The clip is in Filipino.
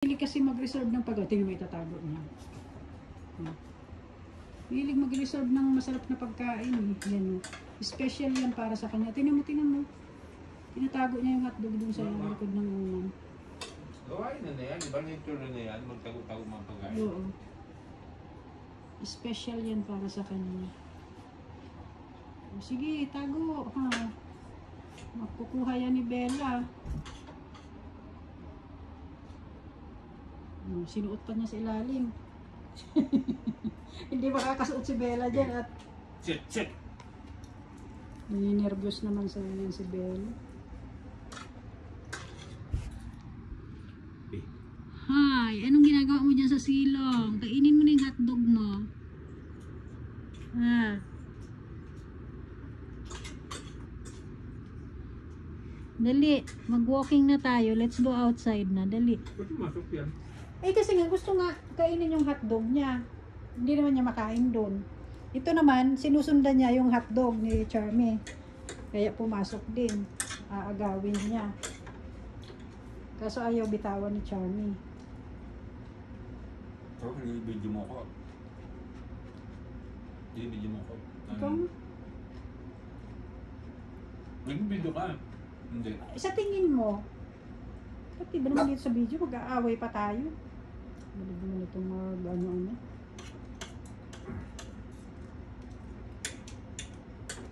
Hilig kasi mag-reserve ng pagkain. Tingnan mo, itatago niya. Hilig mag-reserve ng masarap na pagkain. Yan. Special yan para sa kanya. Tingnan mo. Tinatago niya yung hotdog dun sa likod ng unan. Gawain na yan. Iba nature na yan. Magtago-tago mga pagkain. Oo. Special yan para sa kanya. Sige, tago. Ha. Makukuha yan ni Bella. Sinuot pa niya sa ilalim. Hindi makakasuot si Bella dyan at Sit! nervous naman sa yan si Bella. Hi, anong ginagawa mo dyan sa silong? Kainin mo na yung hotdog mo. Ha? Dali, mag-walking na tayo. Let's go outside na. Dali. Pwede masok yan. Eh kasi nga gusto nga kainin yung hotdog niya. Hindi naman niya makain doon. Ito naman, sinusundan niya yung hotdog ni Charmy. Kaya pumasok din. Aagawin niya. Kaso ayaw bitawan ni Charmy. Pero nilibidyo mo ko. Nilibidyo mo ko. Ikaw? Nilibidyo ka. Hindi. Sa tingin mo, pati ba naman dito sa video, mag-aaway pa tayo? Ano ba naman itong ano-ano?